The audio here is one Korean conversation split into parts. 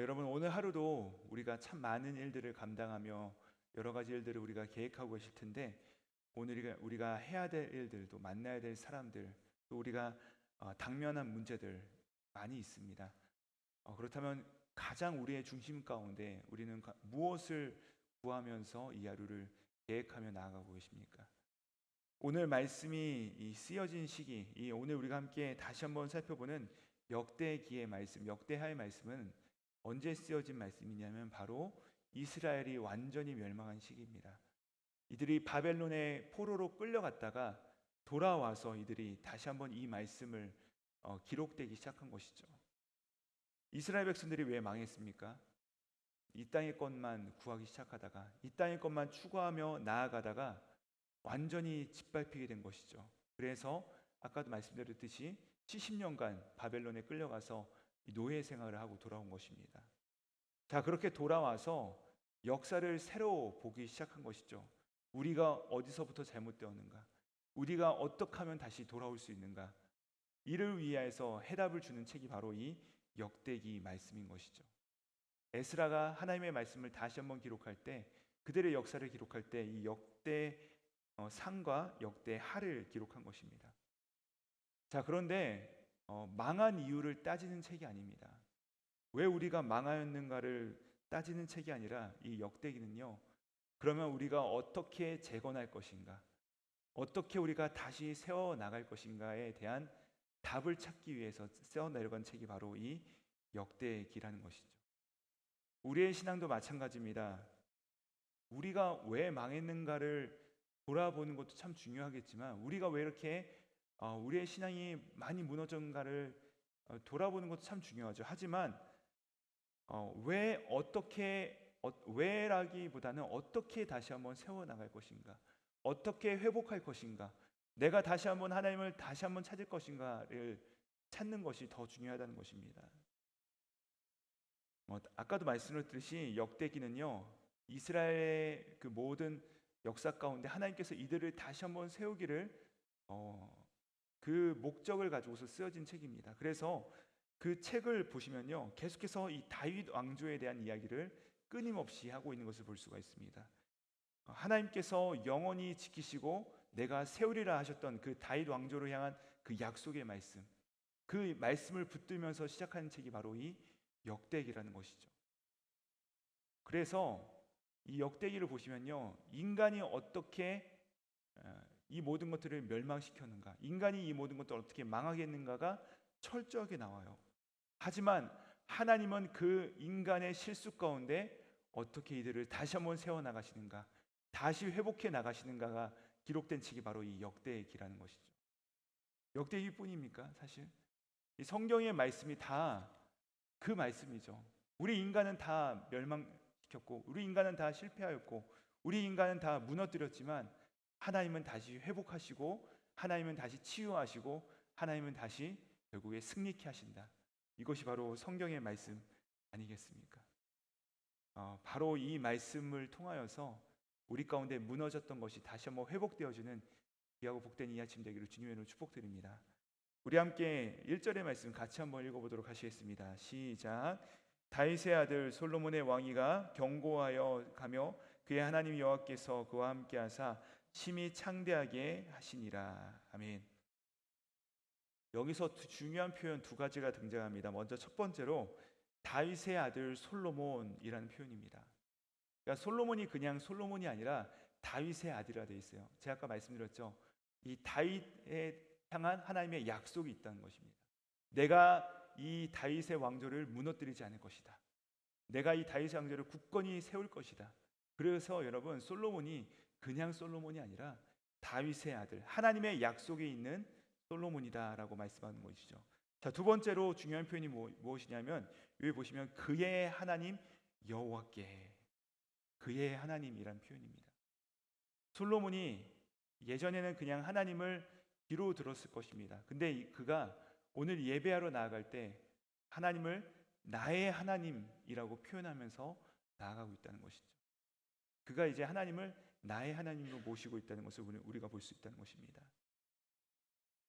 여러분 오늘 하루도 우리가 참 많은 일들을 감당하며 여러 가지 일들을 우리가 계획하고 계실 텐데 오늘 우리가 해야 될 일들 또 만나야 될 사람들 또 우리가 당면한 문제들 많이 있습니다. 그렇다면 가장 우리의 중심 가운데 우리는 무엇을 구하면서 이 하루를 계획하며 나아가고 계십니까? 오늘 말씀이 이 쓰여진 시기, 이 오늘 우리가 함께 다시 한번 살펴보는 역대기의 말씀, 역대하의 말씀은 언제 쓰여진 말씀이냐면 바로 이스라엘이 완전히 멸망한 시기입니다. 이들이 바벨론의 포로로 끌려갔다가 돌아와서 이들이 다시 한번 이 말씀을 기록되기 시작한 것이죠. 이스라엘 백성들이 왜 망했습니까? 이 땅의 것만 구하기 시작하다가 이 땅의 것만 추구하며 나아가다가 완전히 짓밟히게 된 것이죠. 그래서 아까도 말씀드렸듯이 70년간 바벨론에 끌려가서 노예 생활을 하고 돌아온 것입니다. 자, 그렇게 돌아와서 역사를 새로 보기 시작한 것이죠. 우리가 어디서부터 잘못되었는가? 우리가 어떻게 하면 다시 돌아올 수 있는가? 이를 위하여서 해답을 주는 책이 바로 이 역대기 말씀인 것이죠. 에스라가 하나님의 말씀을 다시 한번 기록할 때 그들의 역사를 기록할 때 이 역대 상과 역대 하를 기록한 것입니다. 자, 그런데 망한 이유를 따지는 책이 아닙니다. 왜 우리가 망하였는가를 따지는 책이 아니라 이 역대기는요. 그러면 우리가 어떻게 재건할 것인가? 어떻게 우리가 다시 세워 나갈 것인가에 대한 답을 찾기 위해서 세워 내려간 책이 바로 이 역대기라는 것이죠. 우리의 신앙도 마찬가지입니다. 우리가 왜 망했는가를 돌아보는 것도 참 중요하겠지만 우리가 왜 이렇게 우리의 신앙이 많이 무너졌는가를 돌아보는 것도 참 중요하죠. 하지만 왜 어떻게 왜라기보다는 어떻게 다시 한번 세워나갈 것인가, 어떻게 회복할 것인가, 내가 다시 한번 하나님을 다시 한번 찾을 것인가를 찾는 것이 더 중요하다는 것입니다. 아까도 말씀드렸듯이 역대기는요 이스라엘의 그 모든 역사 가운데 하나님께서 이들을 다시 한번 세우기를 그 목적을 가지고서 쓰여진 책입니다. 그래서 그 책을 보시면요 계속해서 이 다윗 왕조에 대한 이야기를 끊임없이 하고 있는 것을 볼 수가 있습니다. 하나님께서 영원히 지키시고 내가 세우리라 하셨던 그 다윗 왕조를 향한 그 약속의 말씀, 그 말씀을 붙들면서 시작하는 책이 바로 이 역대기라는 것이죠. 그래서 이 역대기를 보시면요 인간이 어떻게 이 모든 것들을 멸망시켰는가, 인간이 이 모든 것들을 어떻게 망하게 했는가가 철저하게 나와요. 하지만 하나님은 그 인간의 실수 가운데 어떻게 이들을 다시 한번 세워나가시는가, 다시 회복해 나가시는가가 기록된 책이 바로 이 역대기라는 것이죠. 역대기뿐입니까? 사실 이 성경의 말씀이 다 그 말씀이죠. 우리 인간은 다 멸망시켰고 우리 인간은 다 실패하였고 우리 인간은 다 무너뜨렸지만 하나님은 다시 회복하시고 하나님은 다시 치유하시고 하나님은 다시 결국에 승리케 하신다. 이것이 바로 성경의 말씀 아니겠습니까? 바로 이 말씀을 통하여서 우리 가운데 무너졌던 것이 다시 한번 회복되어지는 귀하고 복된 이 아침 되기를 주님의 이름으로 축복드립니다. 우리 함께 1절의 말씀 같이 한번 읽어보도록 하시겠습니다. 시작. 다윗의 아들 솔로몬의 왕위가 견고하여 가며 그의 하나님 여호와께서 그와 함께 하사 심히 창대하게 하시니라. 아멘. 여기서 중요한 표현 두 가지가 등장합니다. 먼저 첫 번째로 다윗의 아들 솔로몬이라는 표현입니다. 그러니까 솔로몬이 그냥 솔로몬이 아니라 다윗의 아들이라 되어 있어요. 제가 아까 말씀드렸죠. 이 다윗에 향한 하나님의 약속이 있다는 것입니다. 내가 이 다윗의 왕조를 무너뜨리지 않을 것이다. 내가 이 다윗의 왕조를 굳건히 세울 것이다. 그래서 여러분 솔로몬이 그냥 솔로몬이 아니라 다윗의 아들, 하나님의 약속이 있는 솔로몬이다라고 말씀하는 것이죠. 자, 두 번째로 중요한 표현이 무엇이냐면 여기 보시면 그의 하나님 여호와께, 그의 하나님이란 표현입니다. 솔로몬이 예전에는 그냥 하나님을 귀로 들었을 것입니다. 근데 그가 오늘 예배하러 나아갈 때 하나님을 나의 하나님이라고 표현하면서 나아가고 있다는 것이죠. 그가 이제 하나님을 나의 하나님으로 모시고 있다는 것을 우리가 볼 수 있다는 것입니다.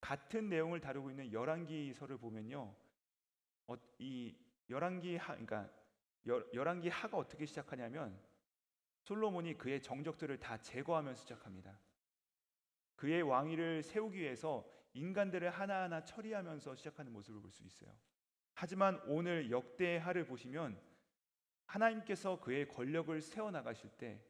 같은 내용을 다루고 있는 열왕기서를 보면요, 이 열왕기 그러니까 열왕기 하가 어떻게 시작하냐면 솔로몬이 그의 정적들을 다 제거하면서 시작합니다. 그의 왕위를 세우기 위해서 인간들을 하나하나 처리하면서 시작하는 모습을 볼 수 있어요. 하지만 오늘 역대하를 보시면 하나님께서 그의 권력을 세워나가실 때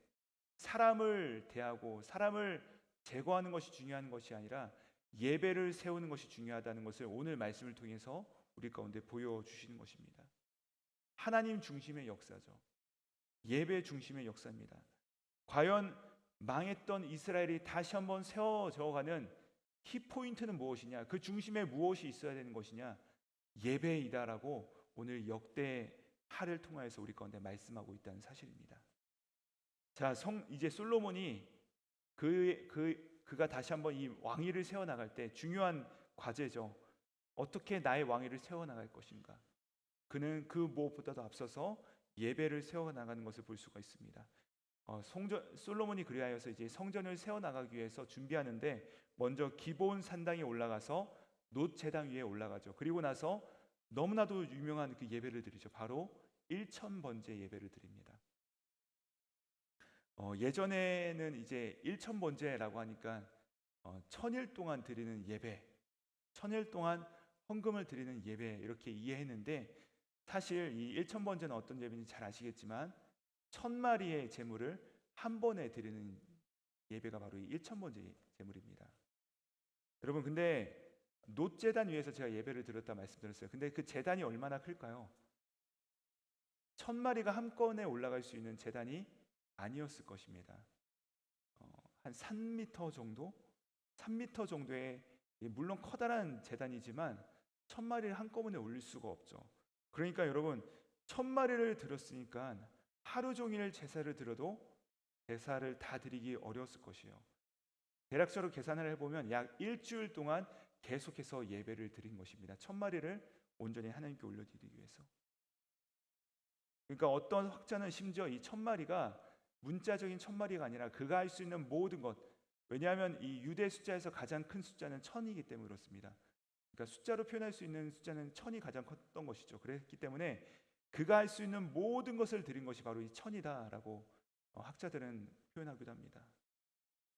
사람을 대하고 사람을 제거하는 것이 중요한 것이 아니라 예배를 세우는 것이 중요하다는 것을 오늘 말씀을 통해서 우리 가운데 보여주시는 것입니다. 하나님 중심의 역사죠. 예배 중심의 역사입니다. 과연 망했던 이스라엘이 다시 한번 세워져가는 키포인트는 무엇이냐? 그 중심에 무엇이 있어야 되는 것이냐? 예배이다라고 오늘 역대하를 통하여서 우리 가운데 말씀하고 있다는 사실입니다. 자, 이제 솔로몬이 그가 다시 한번 이 왕위를 세워나갈 때 중요한 과제죠. 어떻게 나의 왕위를 세워나갈 것인가? 그는 그 무엇보다도 앞서서 예배를 세워나가는 것을 볼 수가 있습니다. 솔로몬이 그리하여서 이제 성전을 세워나가기 위해서 준비하는데 먼저 기본 산당에 올라가서 놋 제단 위에 올라가죠. 그리고 나서 너무나도 유명한 그 예배를 드리죠. 바로 일천번제 예배를 드립니다. 예전에는 이제 일천번제라고 하니까 천일 동안 드리는 예배, 천일 동안 헌금을 드리는 예배 이렇게 이해했는데 사실 이 일천번제는 어떤 예배인지 잘 아시겠지만 1000마리의 제물을 한 번에 드리는 예배가 바로 이 일천번제 제물입니다. 여러분, 근데 놋 제단 위에서 제가 예배를 드렸다 말씀드렸어요. 근데 그 제단이 얼마나 클까요? 1000마리가 한꺼번에 올라갈 수 있는 제단이 아니었을 것입니다. 한 3m 정도? 3m 정도의, 물론 커다란 제단이지만 1000마리를 한꺼번에 올릴 수가 없죠. 그러니까 여러분, 1000마리를 드렸으니까 하루 종일 제사를 드려도 제사를 다 드리기 어려웠을 것이에요. 대략적으로 계산을 해보면 약 일주일 동안 계속해서 예배를 드린 것입니다. 1000마리를 온전히 하나님께 올려드리기 위해서. 그러니까 어떤 학자는 심지어 이 1000마리가 문자적인 1000마리가 아니라 그가 할 수 있는 모든 것, 왜냐하면 이 유대 숫자에서 가장 큰 숫자는 1000이기 때문에 그렇습니다. 그러니까 숫자로 표현할 수 있는 숫자는 1000이 가장 컸던 것이죠. 그랬기 때문에 그가 할 수 있는 모든 것을 드린 것이 바로 이 1000이다라고 학자들은 표현하기도 합니다.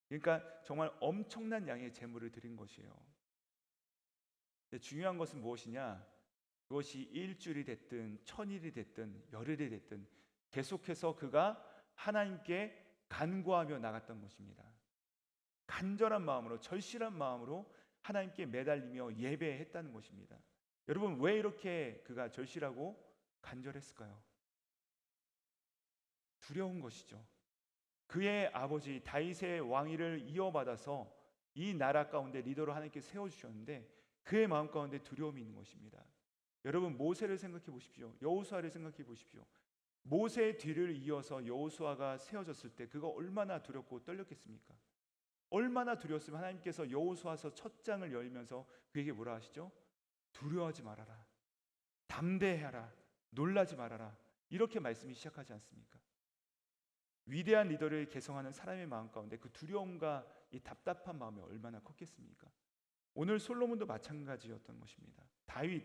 그러니까 정말 엄청난 양의 제물을 드린 것이에요. 근데 중요한 것은 무엇이냐? 그것이 일주일이 됐든 천일이 됐든 열흘이 됐든 계속해서 그가 하나님께 간구하며 나갔던 것입니다. 간절한 마음으로, 절실한 마음으로 하나님께 매달리며 예배했다는 것입니다. 여러분, 왜 이렇게 그가 절실하고 간절했을까요? 두려운 것이죠. 그의 아버지 다윗의 왕위를 이어받아서 이 나라 가운데 리더로 하나님께 세워주셨는데 그의 마음 가운데 두려움이 있는 것입니다. 여러분, 모세를 생각해 보십시오. 여호수아를 생각해 보십시오. 모세의 뒤를 이어서 여호수아가 세워졌을 때 그가 얼마나 두렵고 떨렸겠습니까? 얼마나 두려웠으면 하나님께서 여호수아서 첫 장을 열면서 그에게 뭐라 하시죠? 두려워하지 말아라, 담대해라, 놀라지 말아라, 이렇게 말씀이 시작하지 않습니까? 위대한 리더를 개성하는 사람의 마음 가운데 그 두려움과 이 답답한 마음이 얼마나 컸겠습니까? 오늘 솔로몬도 마찬가지였던 것입니다. 다윗,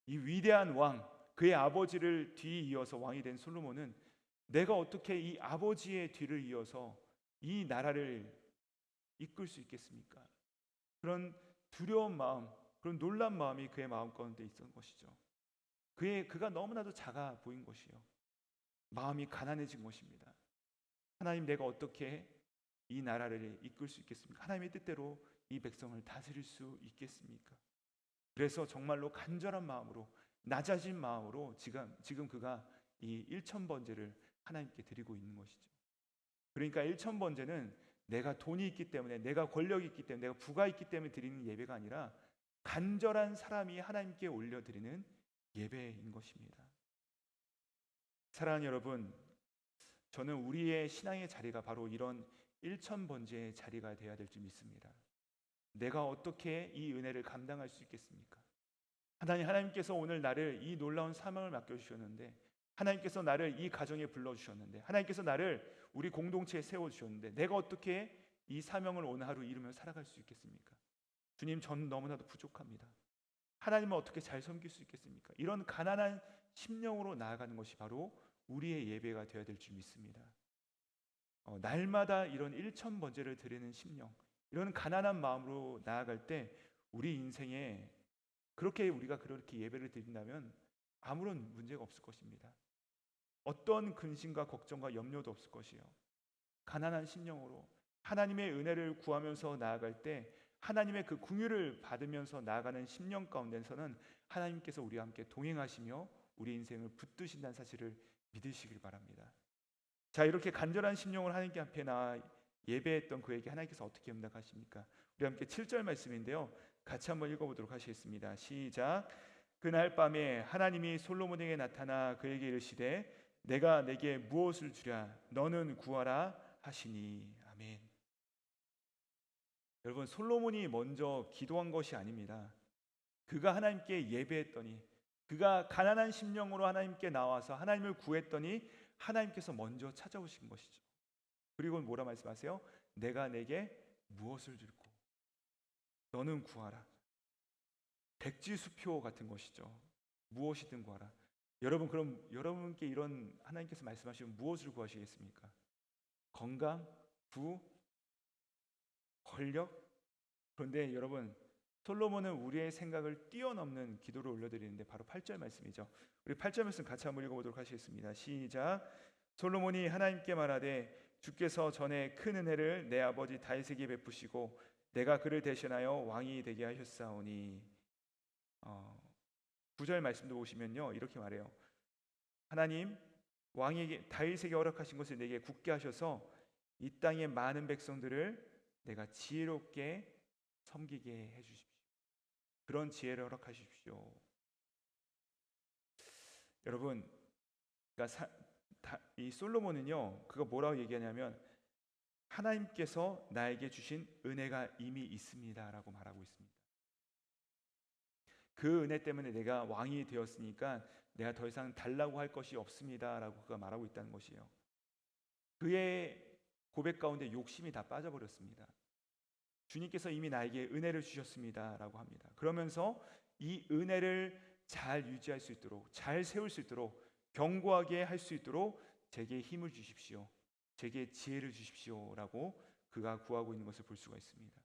이 위대한 왕, 그의 아버지를 뒤이어서 왕이 된 솔로몬은 내가 어떻게 이 아버지의 뒤를 이어서 이 나라를 이끌 수 있겠습니까? 그런 두려운 마음, 그런 놀란 마음이 그의 마음 가운데 있었던 것이죠. 그가 너무나도 작아 보인 것이요, 마음이 가난해진 것입니다. 하나님, 내가 어떻게 이 나라를 이끌 수 있겠습니까? 하나님의 뜻대로 이 백성을 다스릴 수 있겠습니까? 그래서 정말로 간절한 마음으로, 낮아진 마음으로 지금 그가 이 일천번제를 하나님께 드리고 있는 것이죠. 그러니까 일천번제는 내가 돈이 있기 때문에, 내가 권력이 있기 때문에, 내가 부가 있기 때문에 드리는 예배가 아니라 간절한 사람이 하나님께 올려드리는 예배인 것입니다. 사랑하는 여러분, 저는 우리의 신앙의 자리가 바로 이런 일천번제의 자리가 되어야 될 줄 믿습니다. 내가 어떻게 이 은혜를 감당할 수 있겠습니까? 하나님께서 오늘 나를 이 놀라운 사명을 맡겨주셨는데, 하나님께서 나를 이 가정에 불러주셨는데, 하나님께서 나를 우리 공동체에 세워주셨는데 내가 어떻게 이 사명을 오늘 하루 이루며 살아갈 수 있겠습니까? 주님, 저는 너무나도 부족합니다. 하나님은 어떻게 잘 섬길 수 있겠습니까? 이런 가난한 심령으로 나아가는 것이 바로 우리의 예배가 되어야 될 줄 믿습니다. 날마다 이런 일천 번제를 드리는 심령, 이런 가난한 마음으로 나아갈 때 우리 인생에 우리가 그렇게 예배를 드린다면 아무런 문제가 없을 것입니다. 어떤 근심과 걱정과 염려도 없을 것이요. 가난한 심령으로 하나님의 은혜를 구하면서 나아갈 때 하나님의 그 긍휼을 받으면서 나아가는 심령 가운데서는 하나님께서 우리와 함께 동행하시며 우리 인생을 붙드신다는 사실을 믿으시길 바랍니다. 자, 이렇게 간절한 심령을 하나님께 앞에 나아 예배했던 그에게 하나님께서 어떻게 응답하십니까? 우리 함께 7절 말씀인데요, 같이 한번 읽어보도록 하시겠습니다. 시작. 그날 밤에 하나님이 솔로몬에게 나타나 그에게 이르시되 내가 내게 무엇을 주랴 너는 구하라 하시니. 아멘. 여러분, 솔로몬이 먼저 기도한 것이 아닙니다. 그가 하나님께 예배했더니, 그가 가난한 심령으로 하나님께 나와서 하나님을 구했더니 하나님께서 먼저 찾아오신 것이죠. 그리고 뭐라 말씀하세요? 내가 내게 무엇을 줄고 너는 구하라. 백지수표 같은 것이죠. 무엇이든 구하라. 여러분, 그럼 여러분께 이런 하나님께서 말씀하시면 무엇을 구하시겠습니까? 건강, 부, 권력? 그런데 여러분, 솔로몬은 우리의 생각을 뛰어넘는 기도를 올려드리는데 바로 8절 말씀이죠. 우리 8절 말씀 같이 한번 읽어보도록 하시겠습니다. 시작. 솔로몬이 하나님께 말하되 주께서 전에 큰 은혜를 내 아버지 다윗에게 베푸시고 내가 그를 대신하여 왕이 되게 하셨사오니. 9절 말씀도 보시면요, 이렇게 말해요. 하나님, 왕에게 다윗에게 허락하신 것을 내게 굳게 하셔서 이 땅의 많은 백성들을 내가 지혜롭게 섬기게 해주십시오. 그런 지혜를 허락하십시오. 여러분, 그러니까 이 솔로몬은요, 그가 뭐라고 얘기하냐면 하나님께서 나에게 주신 은혜가 이미 있습니다라고 말하고 있습니다. 그 은혜 때문에 내가 왕이 되었으니까 내가 더 이상 달라고 할 것이 없습니다라고 그가 말하고 있다는 것이에요. 그의 고백 가운데 욕심이 다 빠져버렸습니다. 주님께서 이미 나에게 은혜를 주셨습니다라고 합니다. 그러면서 이 은혜를 잘 유지할 수 있도록, 잘 세울 수 있도록, 견고하게 할 수 있도록 제게 힘을 주십시오, 제게 지혜를 주십시오라고 그가 구하고 있는 것을 볼 수가 있습니다.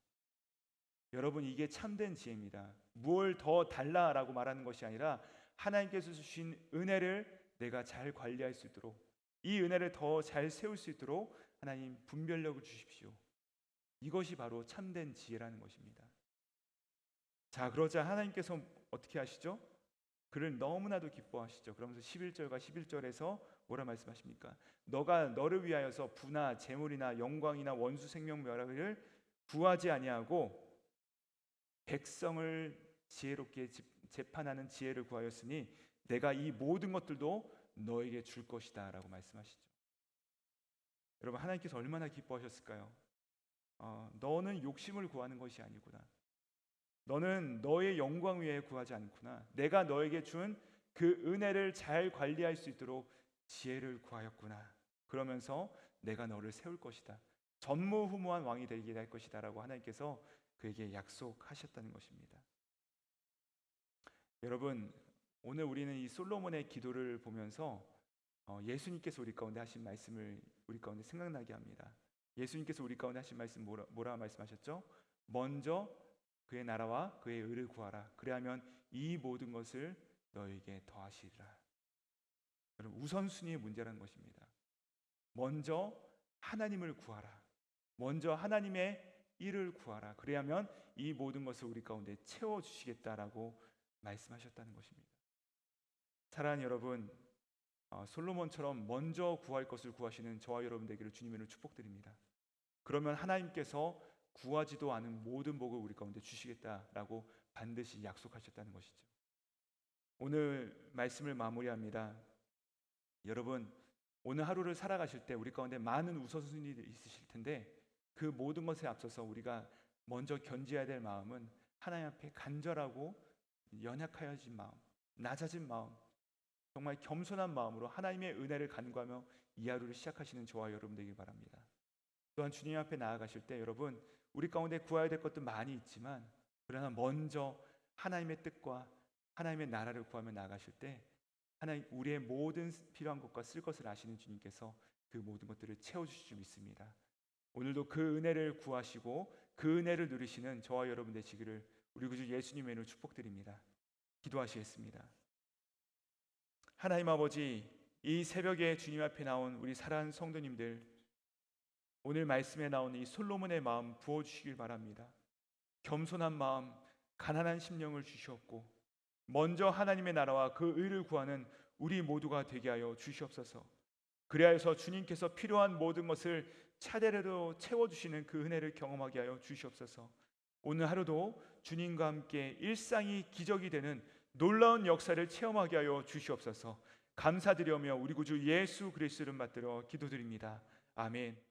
여러분, 이게 참된 지혜입니다. 뭘 더 달라라고 말하는 것이 아니라 하나님께서 주신 은혜를 내가 잘 관리할 수 있도록, 이 은혜를 더 잘 세울 수 있도록 하나님 분별력을 주십시오. 이것이 바로 참된 지혜라는 것입니다. 자, 그러자 하나님께서 어떻게 하시죠? 그를 너무나도 기뻐하시죠. 그러면서 11절과 11절에서 뭐라 말씀하십니까? 너가 너를 위하여서 부나 재물이나 영광이나 원수 생명 멸하기를 구하지 아니하고 백성을 지혜롭게 재판하는 지혜를 구하였으니 내가 이 모든 것들도 너에게 줄 것이다 라고 말씀하시죠. 여러분, 하나님께서 얼마나 기뻐하셨을까요? 너는 욕심을 구하는 것이 아니구나. 너는 너의 영광 위에 구하지 않구나. 내가 너에게 준 그 은혜를 잘 관리할 수 있도록 지혜를 구하였구나. 그러면서 내가 너를 세울 것이다. 전무후무한 왕이 되게 할 것이다 라고 하나님께서 그에게 약속하셨다는 것입니다. 여러분, 오늘 우리는 이 솔로몬의 기도를 보면서 예수님께서 우리 가운데 하신 말씀을 우리 가운데 생각나게 합니다. 예수님께서 우리 가운데 하신 말씀 뭐라 말씀하셨죠? 먼저 그의 나라와 그의 의를 구하라. 그래야면 이 모든 것을 너에게 더하시리라. 여러분, 우선순위의 문제라는 것입니다. 먼저 하나님을 구하라. 먼저 하나님의 일을 구하라. 그래야면 이 모든 것을 우리 가운데 채워주시겠다라고 말씀하셨다는 것입니다. 사랑하는 여러분, 솔로몬처럼 먼저 구할 것을 구하시는 저와 여러분 되기를 주님으로 축복드립니다. 그러면 하나님께서 구하지도 않은 모든 복을 우리 가운데 주시겠다라고 반드시 약속하셨다는 것이죠. 오늘 말씀을 마무리합니다. 여러분, 오늘 하루를 살아가실 때 우리 가운데 많은 우선순위들이 있으실 텐데 그 모든 것에 앞서서 우리가 먼저 견지해야 될 마음은 하나님 앞에 간절하고 연약하여진 마음, 낮아진 마음, 정말 겸손한 마음으로 하나님의 은혜를 간구하며 이 하루를 시작하시는 저와 여러분 되길 바랍니다. 또한 주님 앞에 나아가실 때 여러분, 우리 가운데 구해야 될 것도 많이 있지만 그러나 먼저 하나님의 뜻과 하나님의 나라를 구하며 나아가실 때 하나님, 우리의 모든 필요한 것과 쓸 것을 아시는 주님께서 그 모든 것들을 채워주실 줄 믿습니다. 오늘도 그 은혜를 구하시고 그 은혜를 누리시는 저와 여러분 되시기를 우리 구주 예수님의 이름으로 축복드립니다. 기도하시겠습니다. 하나님 아버지, 이 새벽에 주님 앞에 나온 우리 사랑하는 성도님들, 오늘 말씀에 나온 이 솔로몬의 마음 부어주시길 바랍니다. 겸손한 마음, 가난한 심령을 주시옵고 먼저 하나님의 나라와 그 의를 구하는 우리 모두가 되게 하여 주시옵소서. 그리하여서 주님께서 필요한 모든 것을 차례로 채워주시는 그 은혜를 경험하게 하여 주시옵소서. 오늘 하루도 주님과 함께 일상이 기적이 되는 놀라운 역사를 체험하게 하여 주시옵소서. 감사드리며 우리 구주 예수 그리스도를 받들어 기도드립니다. 아멘.